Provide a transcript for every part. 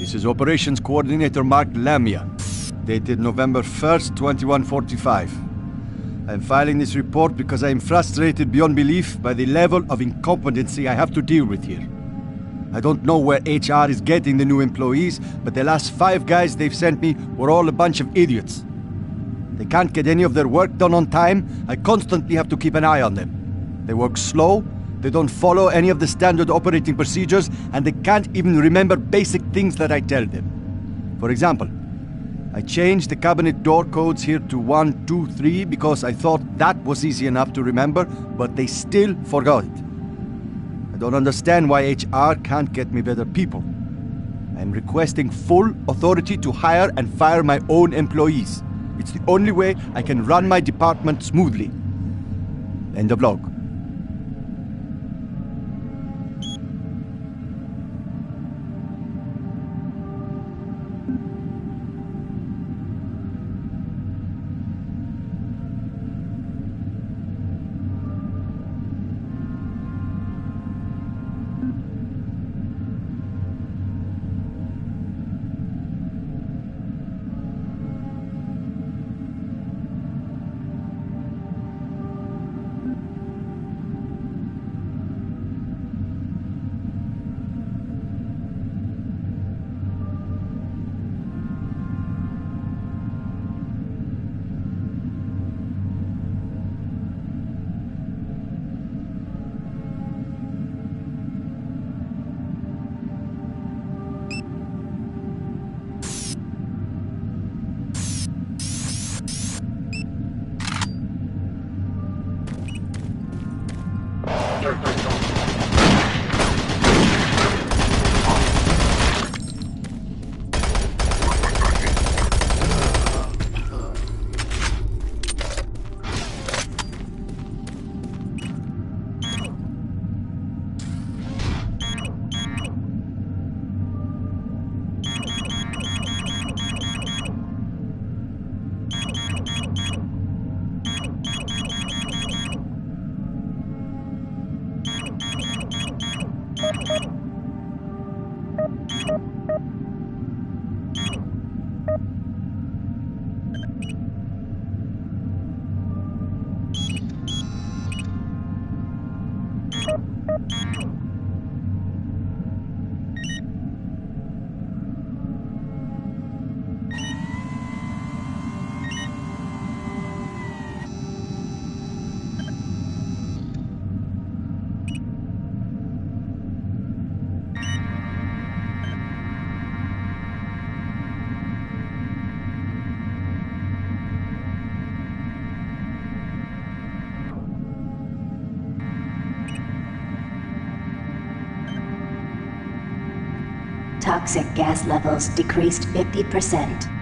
This is Operations Coordinator Mark Lamia, dated November 1st, 2145. I'm filing this report because I am frustrated beyond belief by the level of incompetency I have to deal with here. I don't know where HR is getting the new employees, but the last 5 guys they've sent me were all a bunch of idiots. They can't get any of their work done on time. I constantly have to keep an eye on them. They work slow, they don't follow any of the standard operating procedures, and they can't even remember basic things that I tell them. For example, I changed the cabinet door codes here to 1, 2, 3 because I thought that was easy enough to remember, but they still forgot it. I don't understand why HR can't get me better people. I'm requesting full authority to hire and fire my own employees. It's the only way I can run my department smoothly. End of log. Toxic gas levels decreased 50%.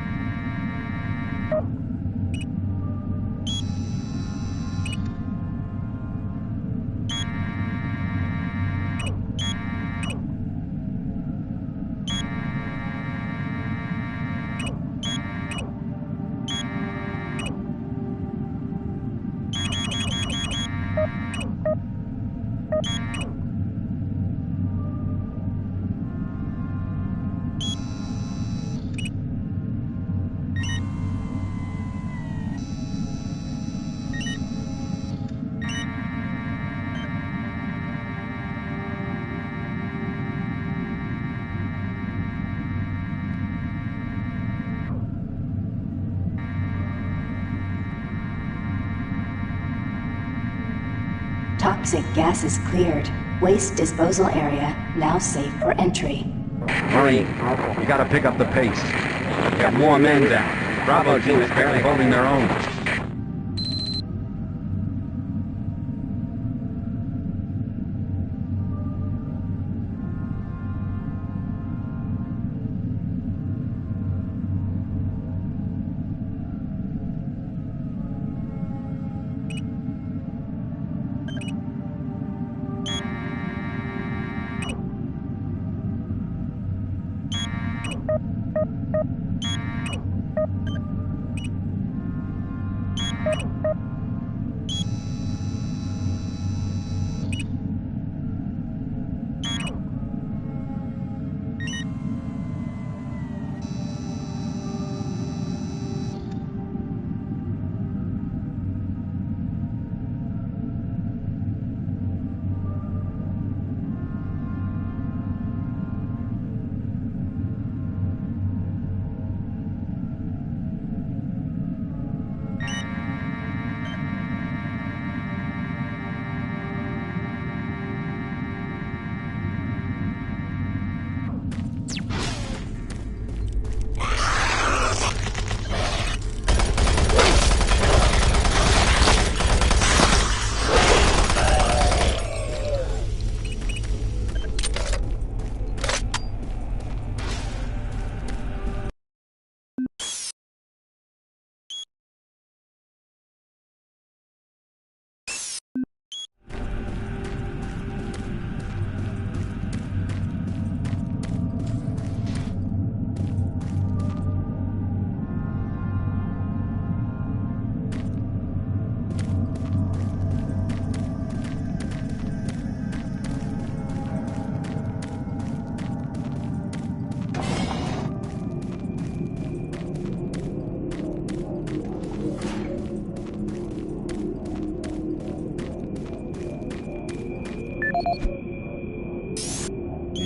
Toxic gas is cleared. Waste disposal area now safe for entry. Hurry. You gotta pick up the pace. We got more men down. Bravo team is barely holding their own.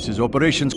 This is Operations...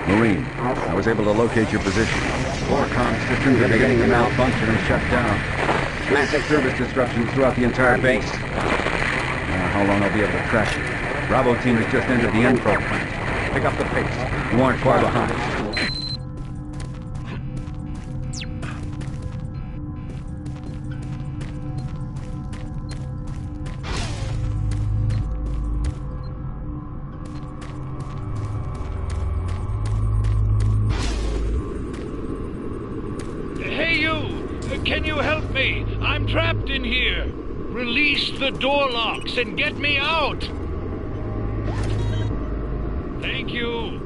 Marine, I was able to locate your position. Core comm systems are beginning to malfunction and shut down. Massive service disruptions throughout the entire base. I don't know how long I'll be able to track you. Bravo team has just entered the Enpro plant. Pick up the pace. You aren't far behind. Can you help me? I'm trapped in here. Release the door locks and get me out. Thank you.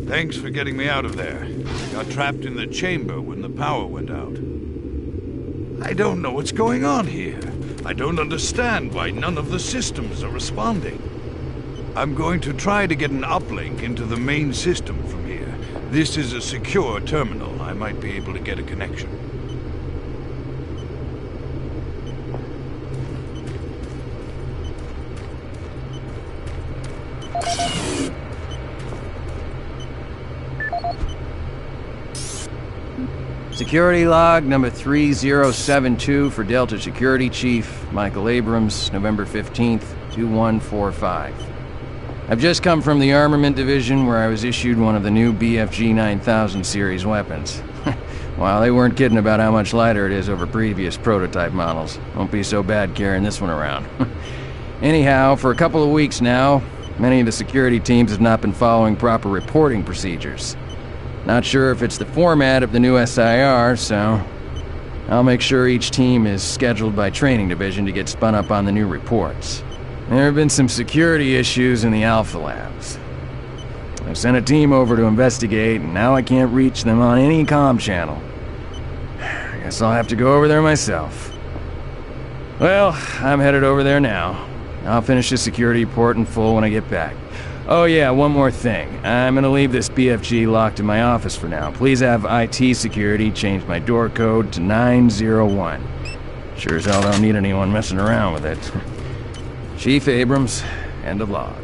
Thanks for getting me out of there. I got trapped in the chamber when the power went out. I don't know what's going on here. I don't understand why none of the systems are responding. I'm going to try to get an uplink into the main system from here. This is a secure terminal. I might be able to get a connection. Security log number 3072 for Delta Security Chief Michael Abrams, November 15th, 2145. I've just come from the Armament Division where I was issued one of the new BFG 9000 series weapons. Wow, they weren't kidding about how much lighter it is over previous prototype models. Won't be so bad carrying this one around. Anyhow, for a couple of weeks now, many of the security teams have not been following proper reporting procedures. Not sure if it's the format of the new SIR, so I'll make sure each team is scheduled by Training Division to get spun up on the new reports. There have been some security issues in the Alpha Labs. I've sent a team over to investigate, and now I can't reach them on any comm channel. I guess I'll have to go over there myself. Well, I'm headed over there now. I'll finish the security report in full when I get back. Oh yeah, one more thing. I'm gonna leave this BFG locked in my office for now. Please have IT security change my door code to 901. Sure as hell don't need anyone messing around with it. Chief Abrams, end of log.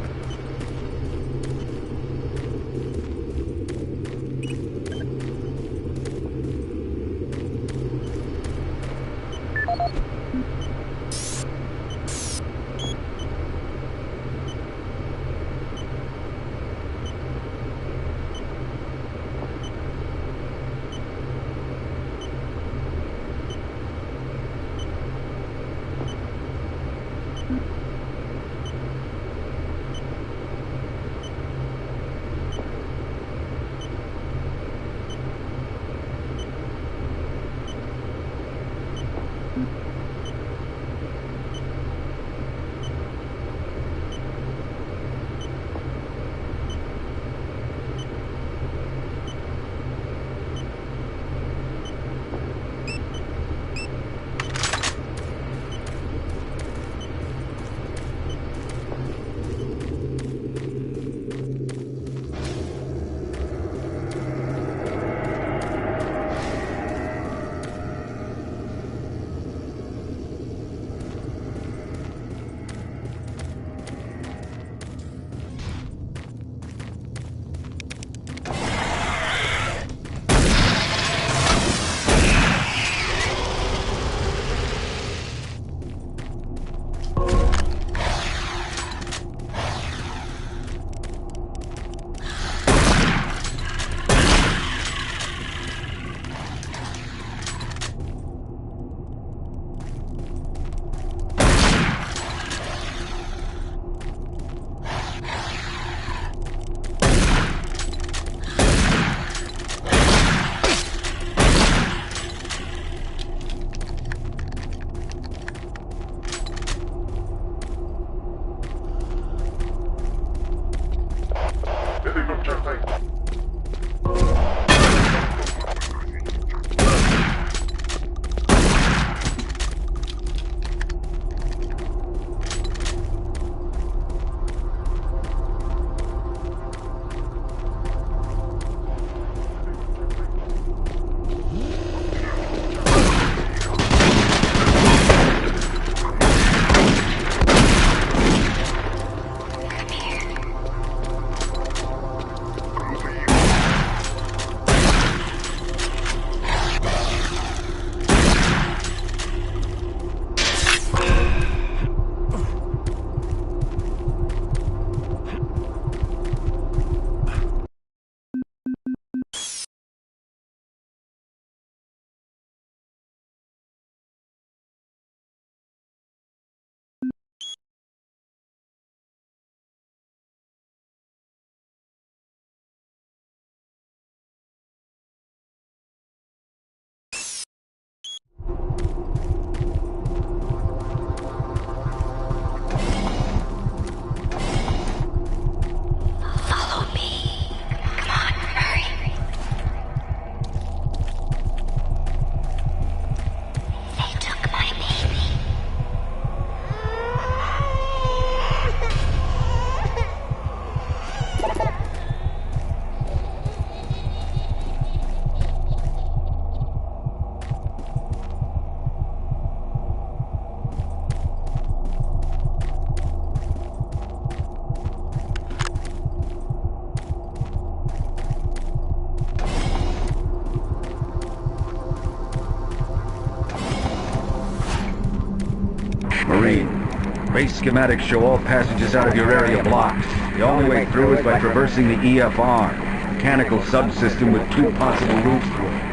Base schematics show all passages out of your area blocked. The only way through is by traversing the EFR, a mechanical subsystem with 2 possible routes through it.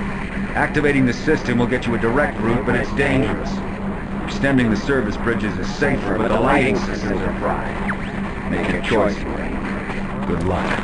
Activating the system will get you a direct route, but it's dangerous. Extending the service bridges is safer, but the lighting systems are fried. Make your choice, Marine. Good luck.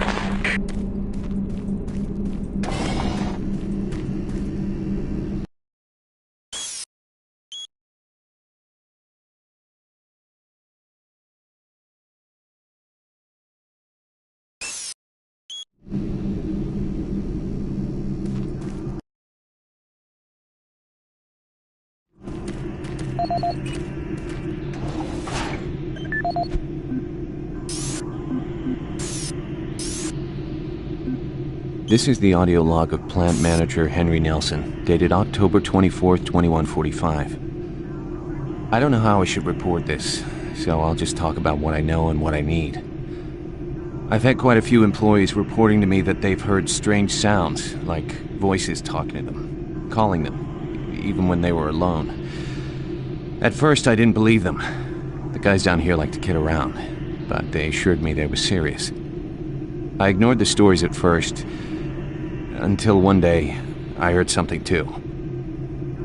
This is the audio log of Plant Manager Henry Nelson, dated October 24th, 2145. I don't know how I should report this, so I'll just talk about what I know and what I need. I've had quite a few employees reporting to me that they've heard strange sounds, like voices talking to them, calling them, even when they were alone. At first, I didn't believe them. The guys down here like to kid around, but they assured me they were serious. I ignored the stories at first, until one day, I heard something too.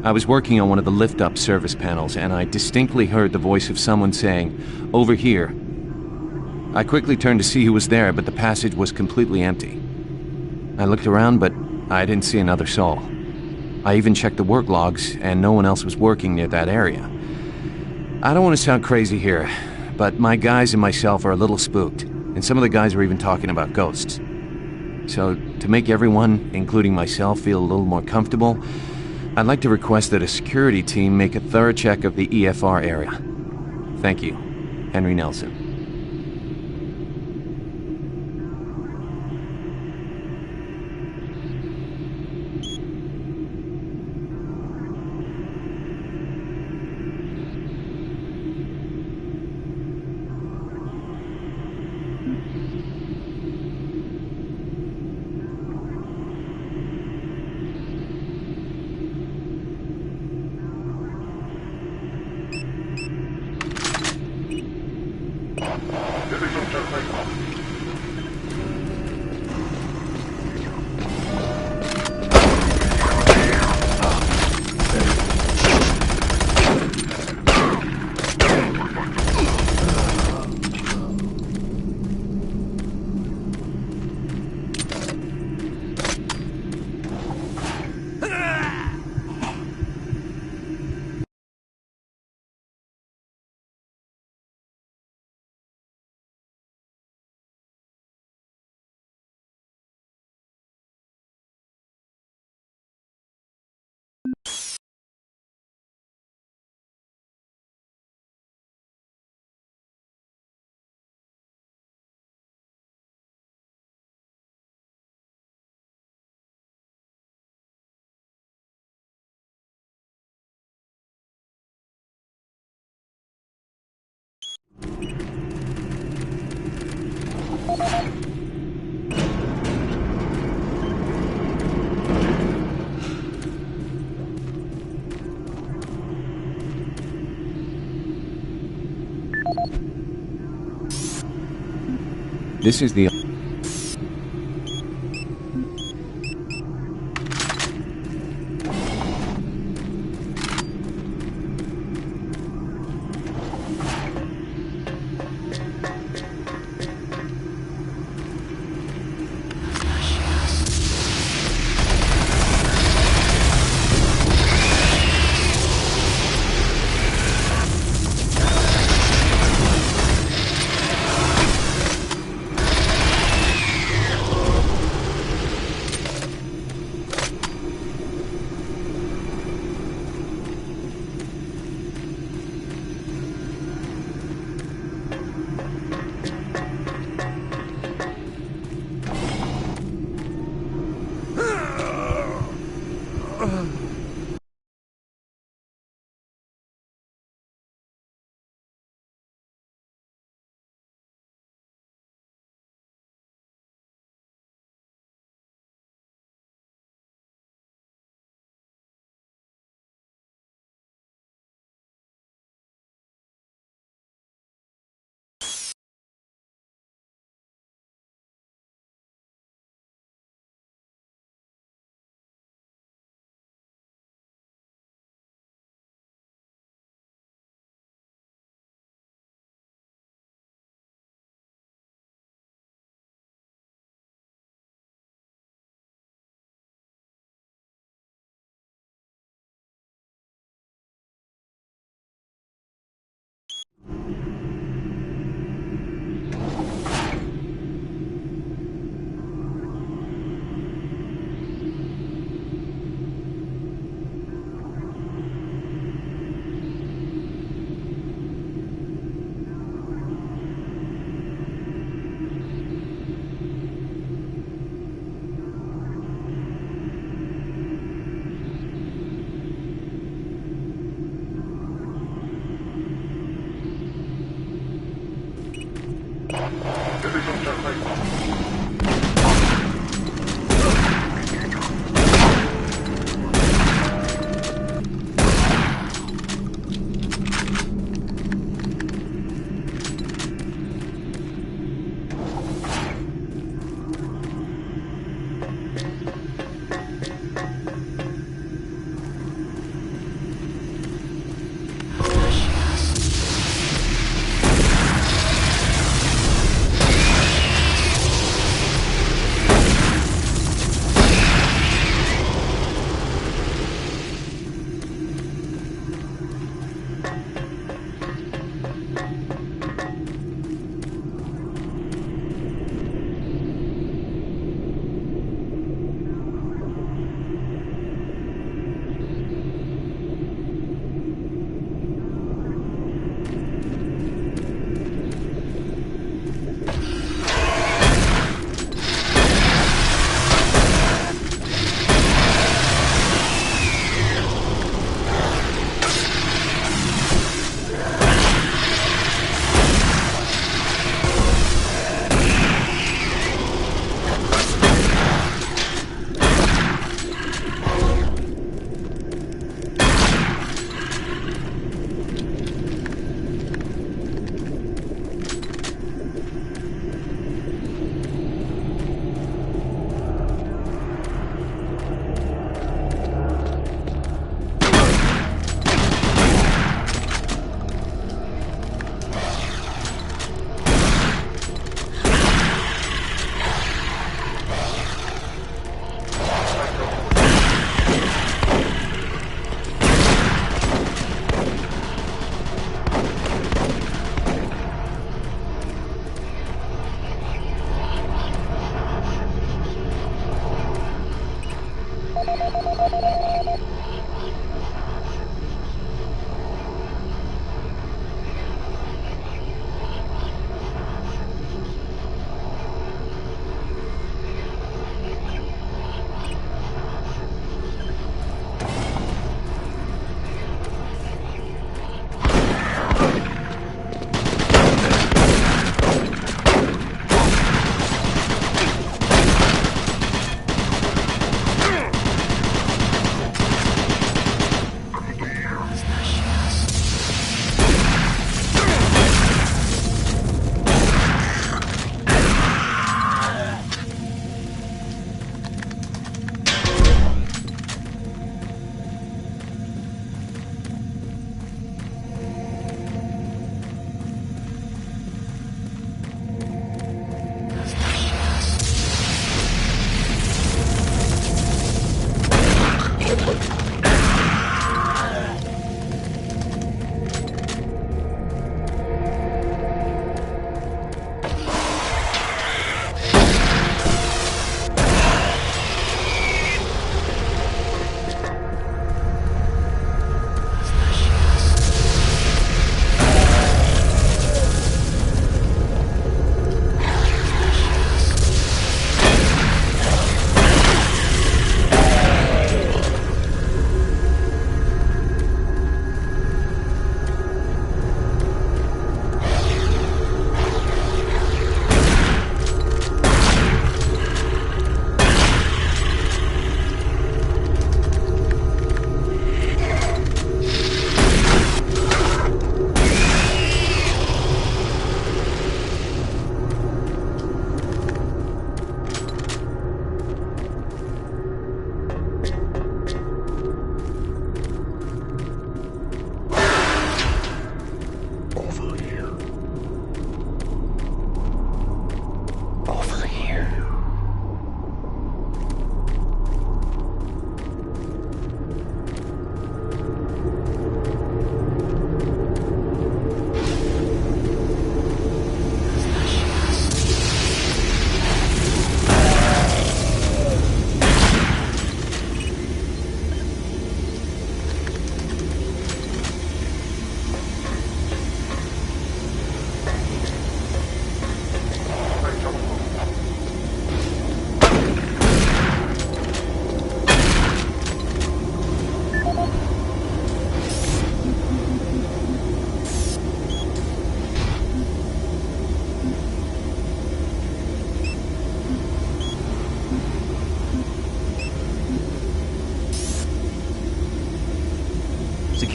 I was working on one of the lift-up service panels, and I distinctly heard the voice of someone saying, "Over here." I quickly turned to see who was there, but the passage was completely empty. I looked around, but I didn't see another soul. I even checked the work logs, and no one else was working near that area. I don't want to sound crazy here, but my guys and myself are a little spooked, and some of the guys were even talking about ghosts. So, to make everyone, including myself, feel a little more comfortable, I'd like to request that a security team make a thorough check of the EFR area. Thank you. Henry Nelson. This is the...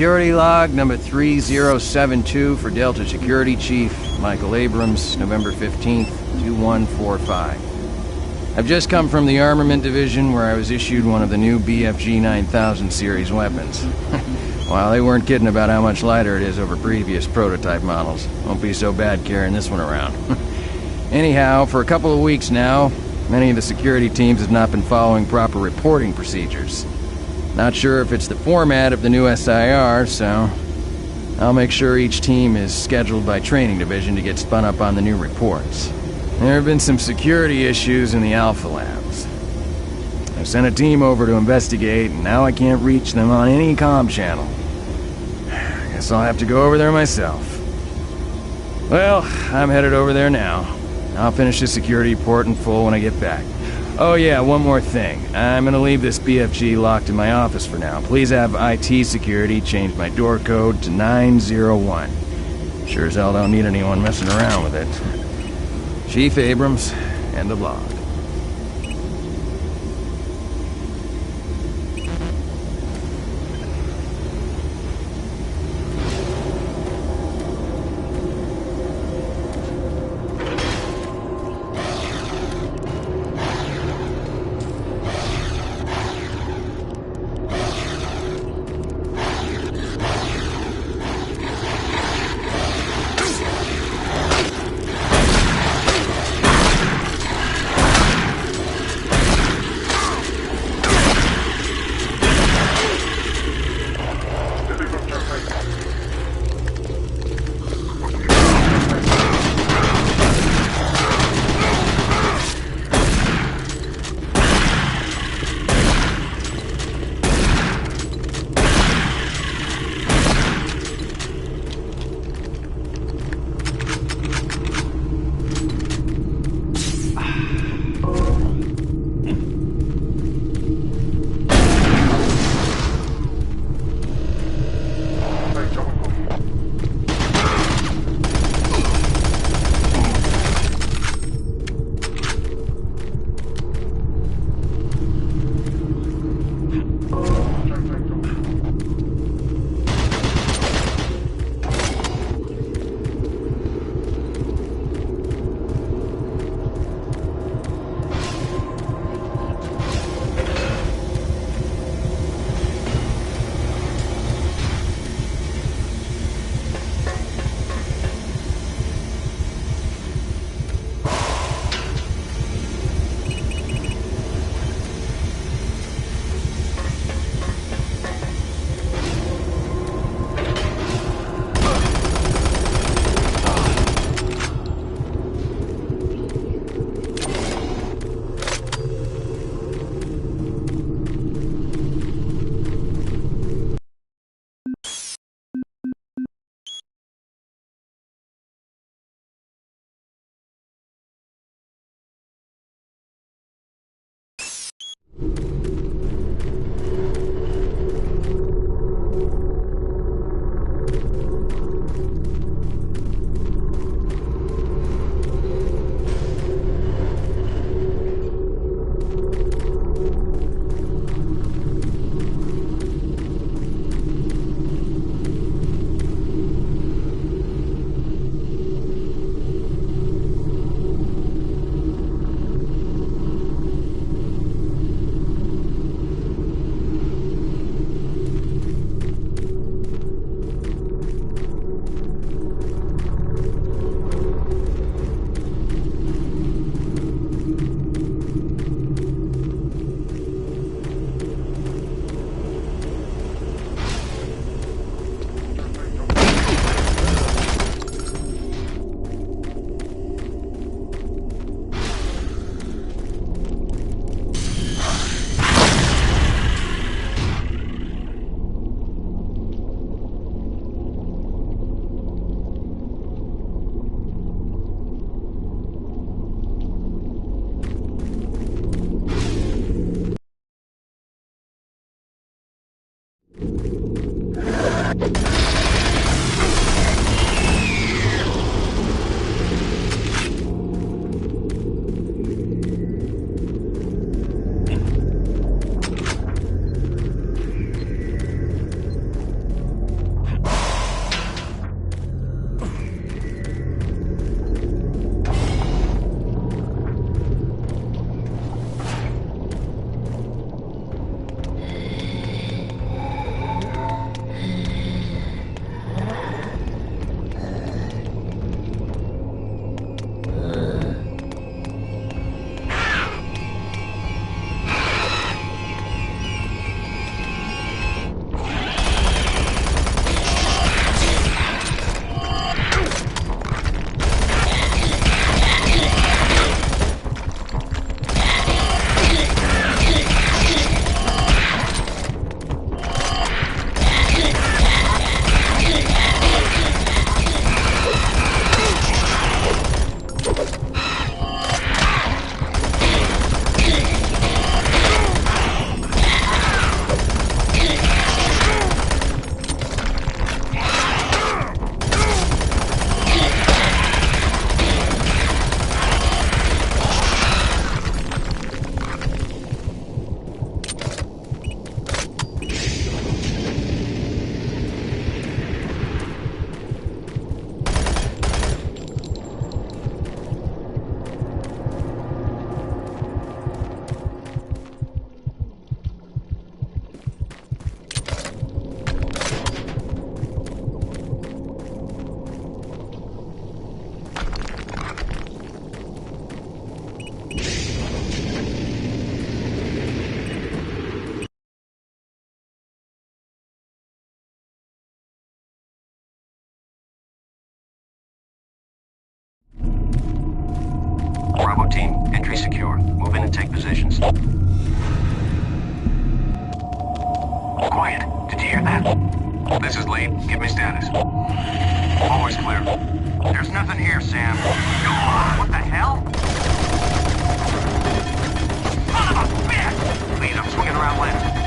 Security log number 3072 for Delta Security Chief Michael Abrams, November 15th, 2145. I've just come from the Armament Division where I was issued one of the new BFG 9000 series weapons. Well, they weren't kidding about how much lighter it is over previous prototype models. Won't be so bad carrying this one around. Anyhow, for a couple of weeks now, many of the security teams have not been following proper reporting procedures. Not sure if it's the format of the new SIR, so I'll make sure each team is scheduled by Training Division to get spun up on the new reports. There have been some security issues in the Alpha Labs. I sent a team over to investigate, and now I can't reach them on any comm channel. Guess I'll have to go over there myself. Well, I'm headed over there now. I'll finish the security report in full when I get back. Oh yeah, one more thing. I'm gonna leave this BFG locked in my office for now. Please have IT security change my door code to 901. Sure as hell don't need anyone messing around with it. Chief Abrams, end of log. team. Entry secure. Move in and take positions. Quiet. Did you hear that? This is Lee. Give me status. Always clear. There's nothing here, Sam. What the hell? Son of a bitch! Lead, I'm swinging around left.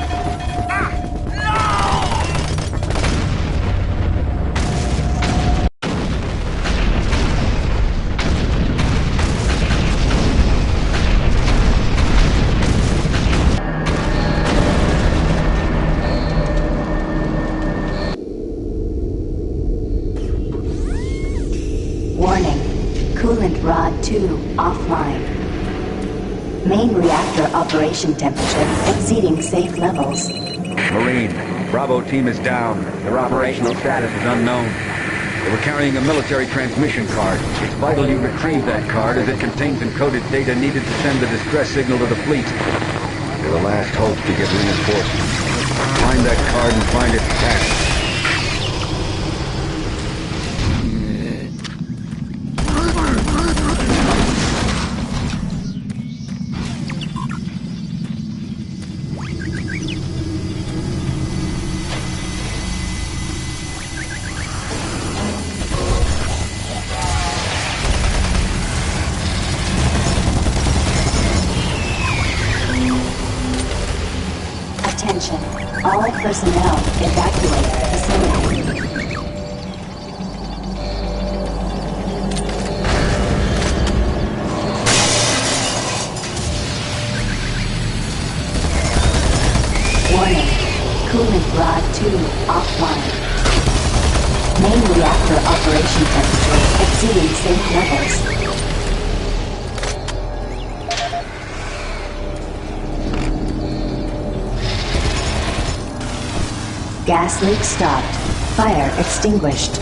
Warning. Coolant rod 2 offline. Main reactor operation temperature exceeding safe levels. Marine, Bravo team is down. Their operational status is unknown. They were carrying a military transmission card. It's vital you retrieve that card as it contains encoded data needed to send the distress signal to the fleet. They're the last hope to get reinforcements. Find that card and find its cache. Attention. All personnel evacuate the facility. Warning. Coolant rod 2 offline. Main reactor operation temperature exceeding safe levels. Gas leak stopped. Fire extinguished.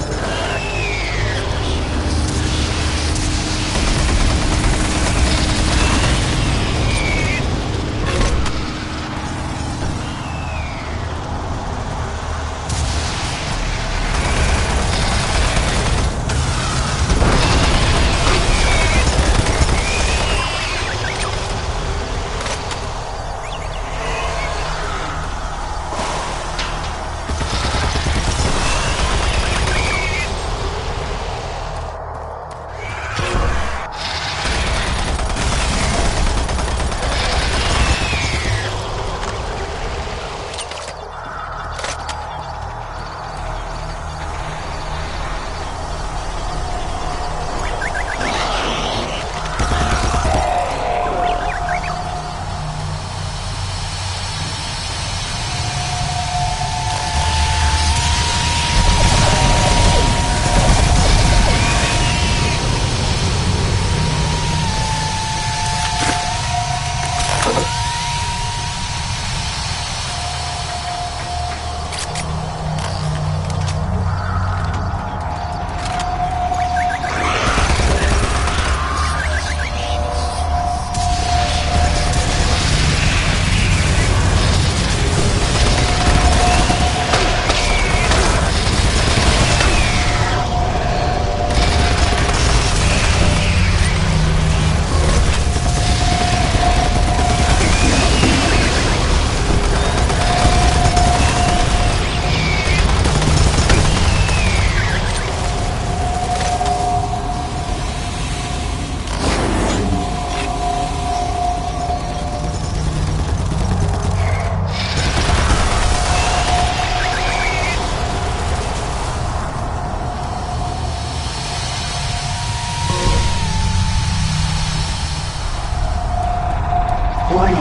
Warning.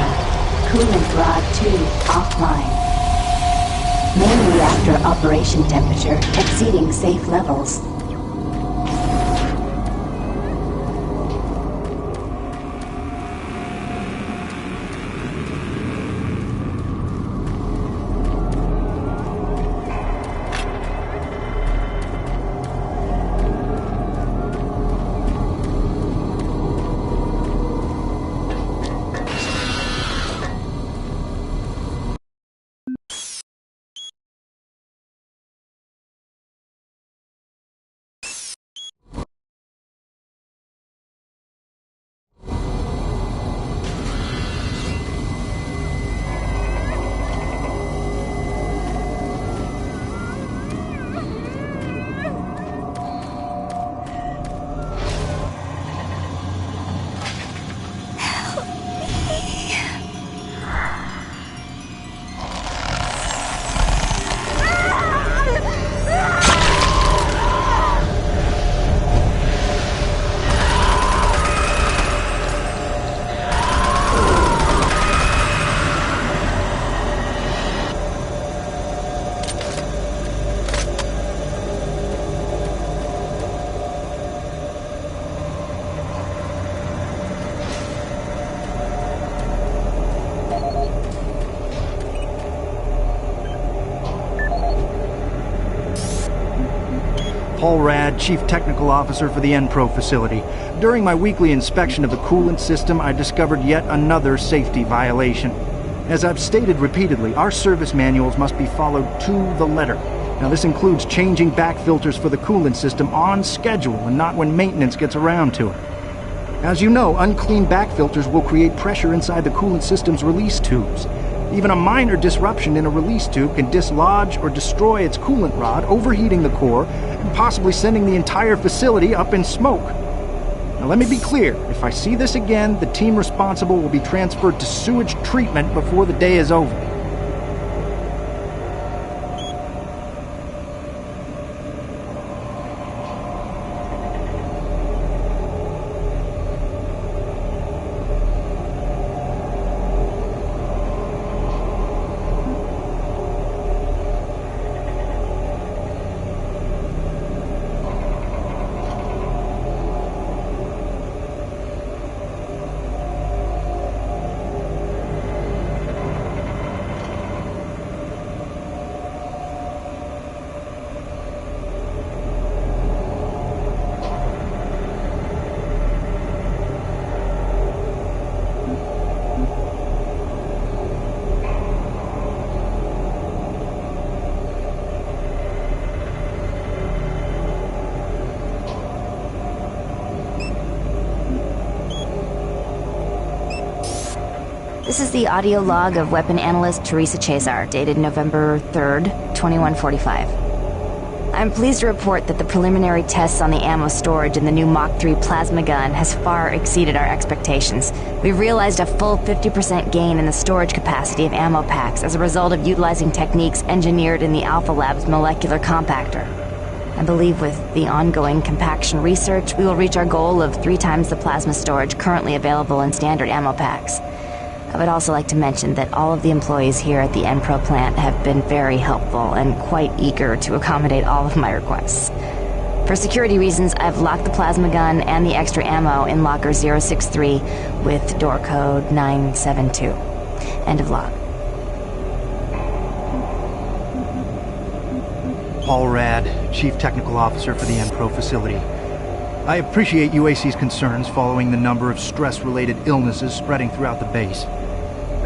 Coolant rod 2 offline. Main reactor operation temperature exceeding safe levels. Paul Rad, Chief Technical Officer for the Enpro facility. During my weekly inspection of the coolant system, I discovered yet another safety violation. As I've stated repeatedly, our service manuals must be followed to the letter. Now, this includes changing back filters for the coolant system on schedule and not when maintenance gets around to it. As you know, unclean back filters will create pressure inside the coolant system's release tubes. Even a minor disruption in a release tube can dislodge or destroy its coolant rod, overheating the core, and possibly sending the entire facility up in smoke. Now let me be clear, if I see this again, the team responsible will be transferred to sewage treatment before the day is over. This is the audio log of weapon analyst Teresa Chazar, dated November 3rd, 2145. I'm pleased to report that the preliminary tests on the ammo storage in the new Mach 3 plasma gun has far exceeded our expectations. We've realized a full 50% gain in the storage capacity of ammo packs as a result of utilizing techniques engineered in the Alpha Labs molecular compactor. I believe with the ongoing compaction research, we will reach our goal of 3 times the plasma storage currently available in standard ammo packs. I would also like to mention that all of the employees here at the Enpro plant have been very helpful and quite eager to accommodate all of my requests. For security reasons, I've locked the plasma gun and the extra ammo in locker 063 with door code 972. End of log. Paul Rad, Chief Technical Officer for the Enpro facility. I appreciate UAC's concerns following the number of stress-related illnesses spreading throughout the base.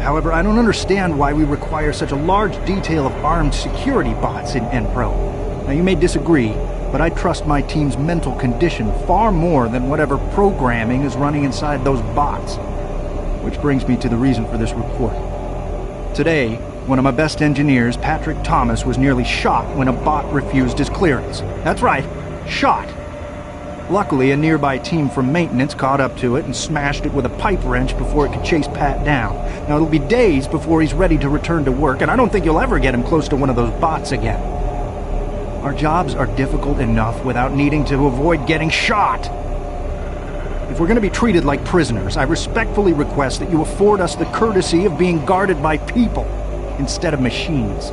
However, I don't understand why we require such a large detail of armed security bots in Enpro. Now, you may disagree, but I trust my team's mental condition far more than whatever programming is running inside those bots. Which brings me to the reason for this report. Today, one of my best engineers, Patrick Thomas, was nearly shot when a bot refused his clearance. That's right, shot. Luckily, a nearby team from maintenance caught up to it and smashed it with a pipe wrench before it could chase Pat down. Now, it'll be days before he's ready to return to work, and I don't think you'll ever get him close to one of those bots again. Our jobs are difficult enough without needing to avoid getting shot. If we're going to be treated like prisoners, I respectfully request that you afford us the courtesy of being guarded by people instead of machines.